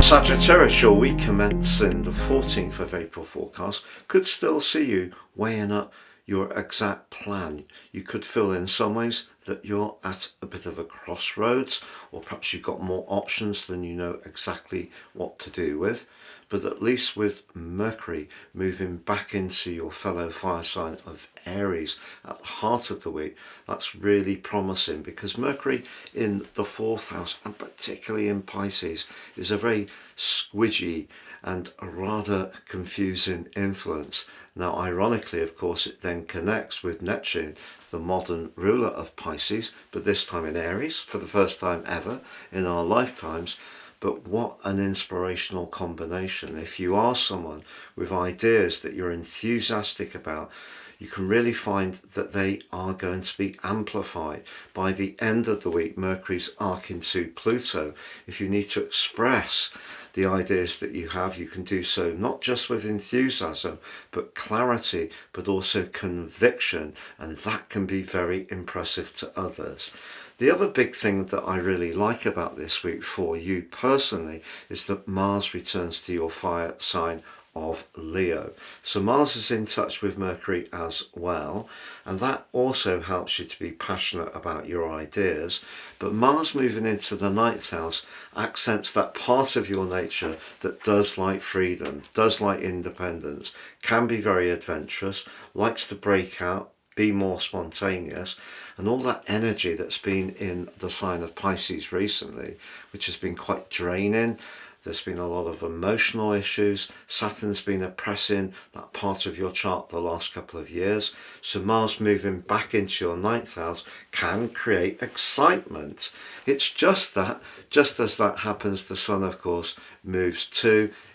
Sagittarius, your week commencing the 14th of April forecast could still see you weighing up your exact plan. You could feel in some ways that you're at a bit of a crossroads, or perhaps you've got more options than you know exactly what to do with. But at least with Mercury moving back into your fellow fire sign of Aries at the heart of the week, that's really promising, because Mercury in the fourth house, and particularly in Pisces, is a very squidgy and a rather confusing influence. Now, ironically, of course, it then connects with Neptune, the modern ruler of Pisces, but this time in Aries for the first time ever in our lifetimes. But what an inspirational combination. If you are someone with ideas that you're enthusiastic about, you can really find that they are going to be amplified. By the end of the week, Mercury's arcing to Pluto. If you need to express the ideas that you have, you can do so not just with enthusiasm, but clarity, but also conviction, and that can be very impressive to others. The other big thing that I really like about this week for you personally is that Mars returns to your fire sign of Leo. So Mars is in touch with Mercury as well, and that also helps you to be passionate about your ideas. But Mars moving into the ninth house accents that part of your nature that does like freedom, does like independence, can be very adventurous, likes to break out, be more spontaneous, and all that energy that's been in the sign of Pisces recently, which has been quite draining. There's been a lot of emotional issues. Saturn's been oppressing that part of your chart the last couple of years. So Mars moving back into your ninth house can create excitement. It's just that, just as that happens, the Sun, of course, moves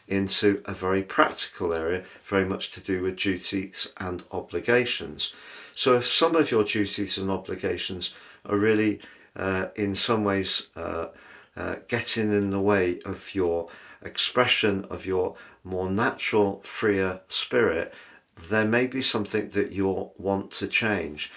into a very practical area, very much to do with duties and obligations. So if some of your duties and obligations are really in some ways getting in the way of your expression of your more natural, freer spirit, there may be something that you'll want to change.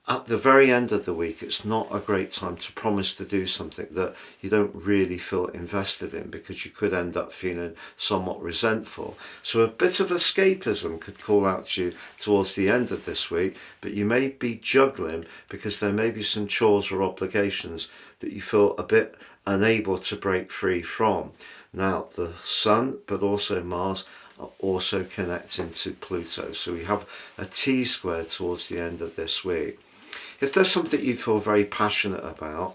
At the very end of the week, it's not a great time to promise to do something that you don't really feel invested in, because you could end up feeling somewhat resentful. So a bit of escapism could call out to you towards the end of this week, but you may be juggling because there may be some chores or obligations that you feel a bit unable to break free from. Now, the Sun, but also Mars, are also connecting to Pluto. So we have a T-square towards the end of this week. If there's something you feel very passionate about,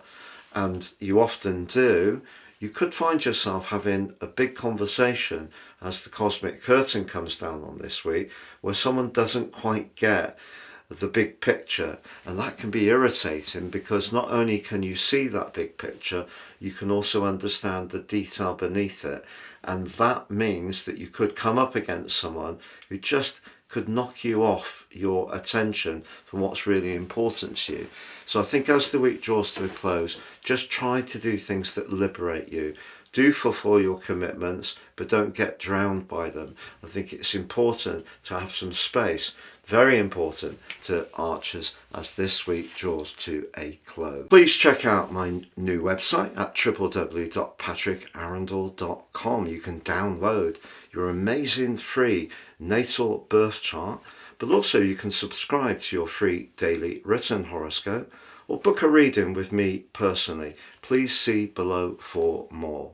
and you often do, you could find yourself having a big conversation as the cosmic curtain comes down on this week, where someone doesn't quite get the big picture, and that can be irritating, because not only can you see that big picture, you can also understand the detail beneath it, and that means that you could come up against someone who just could knock you off your attention from what's really important to you. So I think as the week draws to a close, just try to do things that liberate you. Do fulfill your commitments, but don't get drowned by them. I think it's important to have some space, very important to Archers, as this week draws to a close. Please check out my new website at www.patrickarundell.com. You can download your amazing free natal birth chart, but also you can subscribe to your free daily written horoscope, or book a reading with me personally. Please see below for more.